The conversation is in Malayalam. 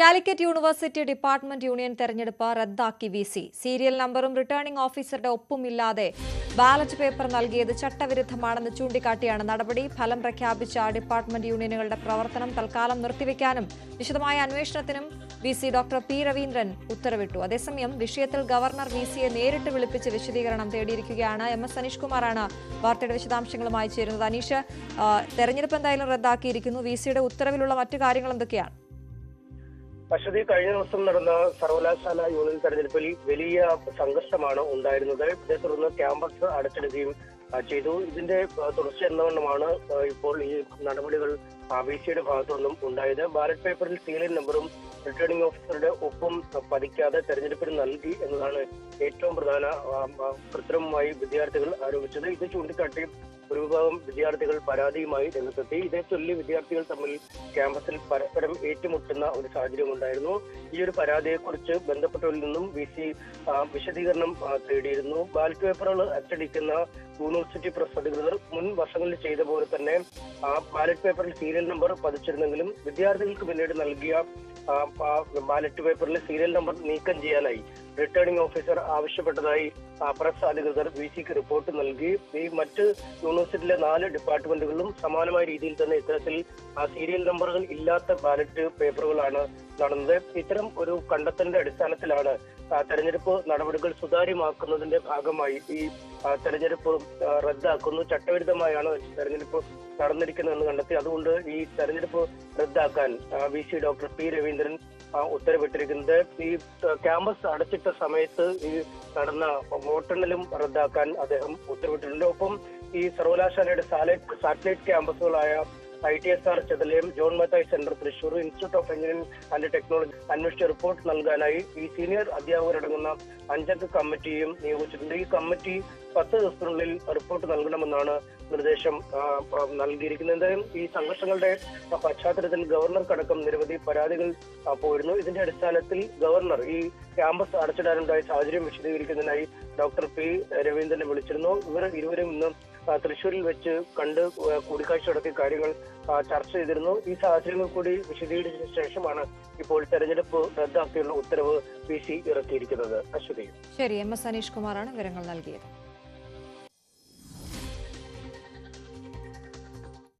കാലിക്കറ്റ് യൂണിവേഴ്സിറ്റി ഡിപ്പാർട്ട്മെന്റ് യൂണിയൻ തെരഞ്ഞെടുപ്പ് റദ്ദാക്കി വിസി. സീരിയൽ നമ്പറും റിട്ടേണിംഗ് ഓഫീസറുടെ ഒപ്പുമില്ലാതെ ബാലറ്റ് പേപ്പർ നൽകിയത് ചട്ടവിരുദ്ധമാണെന്ന് ചൂണ്ടിക്കാട്ടിയാണ് നടപടി. ഫലം പ്രഖ്യാപിച്ച ഡിപ്പാർട്ട്മെന്റ് യൂണിയനുകളുടെ പ്രവർത്തനം തൽക്കാലം നിർത്തിവെക്കാനും വിശദമായ അന്വേഷണത്തിനും വിസി ഡോക്ടർ പി രവീന്ദ്രൻ ഉത്തരവിട്ടു. അതേസമയം വിഷയത്തിൽ ഗവർണർ വിസിയെ നേരിട്ട് വിളിപ്പിച്ച് വിശദീകരണം തേടിയിരിക്കുകയാണ്. MS അനീഷ് കുമാറാണ് വാർത്തയുടെ വിശദാംശങ്ങളുമായി ചേരുന്നത്. അനീഷ്, തെരഞ്ഞെടുപ്പ് എന്തായാലും റദ്ദാക്കിയിരിക്കുന്നു. വിസിയുടെ ഉത്തരവിലുള്ള മറ്റു കാര്യങ്ങൾ എന്തൊക്കെയാണ്? അശ്വതി, കഴിഞ്ഞ ദിവസം നടന്ന സർവകലാശാല യൂണിയൻ തെരഞ്ഞെടുപ്പിൽ വലിയ സംഘർഷമാണ് ഉണ്ടായിരുന്നത്. ഇതേ തുടർന്ന് ക്യാമ്പസ് അടച്ചിടുകയും ചെയ്തു. ഇതിന്റെ തുടർച്ച എന്നവണ്ണമാണ് ഇപ്പോൾ ഈ നടപടികൾ വിസിയുടെ ഭാഗത്തു നിന്നും ഉണ്ടായത്. ബാലറ്റ് പേപ്പറിൽ സീരിയൽ നമ്പറും റിട്ടേണിംഗ് ഓഫീസറുടെ ഒപ്പം പതിക്കാതെ തെരഞ്ഞെടുപ്പിന് നൽകി എന്നതാണ് ഏറ്റവും പ്രധാന കൃത്രിമമായി വിദ്യാർത്ഥികൾ ആരോപിച്ചത്. ഇത് ചൂണ്ടിക്കാട്ടി ഒരു വിഭാഗം വിദ്യാർത്ഥികൾ പരാതിയുമായി രംഗത്തെത്തി. ഇതേ ചൊല്ലി വിദ്യാർത്ഥികൾ തമ്മിൽ ക്യാമ്പസിൽ പരസ്പരം ഏറ്റുമുട്ടുന്ന ഒരു സാഹചര്യം ഉണ്ടായിരുന്നു. ഈ ഒരു പരാതിയെക്കുറിച്ച് ബന്ധപ്പെട്ടവരിൽ നിന്നും വിസി വിശദീകരണം തേടിയിരുന്നു. ബാലറ്റ് പേപ്പറുകൾ അച്ചടിക്കുന്ന യൂണിവേഴ്സിറ്റി പ്രസ് അധികൃതർ മുൻ വർഷങ്ങളിൽ ചെയ്ത പോലെ തന്നെ ബാലറ്റ് പേപ്പറിൽ സീരിയൽ നമ്പർ പതിച്ചിരുന്നെങ്കിലും വിദ്യാർത്ഥികൾക്ക് പിന്നീട് നൽകിയ ബാലറ്റ് പേപ്പറിലെ സീരിയൽ നമ്പർ നീക്കം ചെയ്യാനായി റിട്ടേണിംഗ് ഓഫീസർ ആവശ്യപ്പെട്ടതായി പ്രസ് അധികൃതർ വിസിക്ക് റിപ്പോർട്ട് നൽകി. ഈ മറ്റ് യൂണിവേഴ്സിറ്റിയിലെ 4 ഡിപ്പാർട്ട്മെന്റുകളിലും സമാനമായ രീതിയിൽ തന്നെ ഇത്തരത്തിൽ സീരിയൽ നമ്പറുകൾ ഇല്ലാത്ത ബാലറ്റ് പേപ്പറുകളാണ് നടന്നത്. ഇത്തരം ഒരു കണ്ടെത്തലിന്റെ അടിസ്ഥാനത്തിലാണ് തെരഞ്ഞെടുപ്പ് നടപടികൾ സുതാര്യമാക്കുന്നതിന്റെ ഭാഗമായി ഈ തെരഞ്ഞെടുപ്പ് റദ്ദാക്കുന്നു. ചട്ടവിരുദ്ധമായാണ് തെരഞ്ഞെടുപ്പ് നടന്നിരിക്കുന്നതെന്ന് കണ്ടെത്തി. അതുകൊണ്ട് ഈ തെരഞ്ഞെടുപ്പ് റദ്ദാക്കാൻ വിസി ഡോക്ടർ പി രവീന്ദ്രൻ ഉത്തരവിട്ടിരിക്കുന്നത്. ഈ ക്യാമ്പസ് അടച്ചിട്ട സമയത്ത് ഈ നടന്ന വോട്ടെണ്ണലും റദ്ദാക്കാൻ അദ്ദേഹം ഉത്തരവിട്ടിട്ടുണ്ട്. ഒപ്പം ഈ സർവകലാശാലയുടെ സാറ്റലൈറ്റ് ക്യാമ്പസുകളായ ITSR Chethalayam, John Mathai centre Thrissur, institute of engineering and technology അന്വേഷിച്ച റിപ്പോർട്ട് നൽകാനായി ഈ സീനിയർ അധ്യാപകരടങ്ങുന്ന 5 കമ്മിറ്റിയും നിയോഗിച്ചിട്ടുണ്ട്. ഈ കമ്മിറ്റി 10 ദിവസത്തിനുള്ളിൽ റിപ്പോർട്ട് നൽകണമെന്നാണ് നിർദ്ദേശം നൽകിയിരിക്കുന്നത്. ഈ സംഘർഷങ്ങളുടെ പശ്ചാത്തലത്തിൽ ഗവർണർക്കടക്കം നിരവധി പരാതികൾ പോയിരുന്നു. ഇതിന്റെ അടിസ്ഥാനത്തിൽ ഗവർണർ ഈ ക്യാമ്പസ് അടച്ചിടാനുണ്ടായ സാഹചര്യം വിശദീകരിക്കുന്നതിനായി ഡോക്ടർ പി രവീന്ദ്രനെ വിളിച്ചിരുന്നു. ഇവർ ഇരുവരും ഇന്ന് തൃശ്ശൂരിൽ വെച്ച് കണ്ട് കൂടിക്കാഴ്ച നടത്തിയ കാര്യങ്ങൾ ചർച്ച ചെയ്തിരുന്നു. ഈ സാഹചര്യങ്ങൾ കൂടി വിശദീകരിച്ച ശേഷമാണ് ഇപ്പോൾ തെരഞ്ഞെടുപ്പ് റദ്ദാക്കിയുള്ള ഉത്തരവ് വിസി ഇറക്കിയിരിക്കുന്നത്. അശ്വതി. ശരി, MS അനീഷ് കുമാറാണ് വിവരങ്ങൾ നൽകിയത്.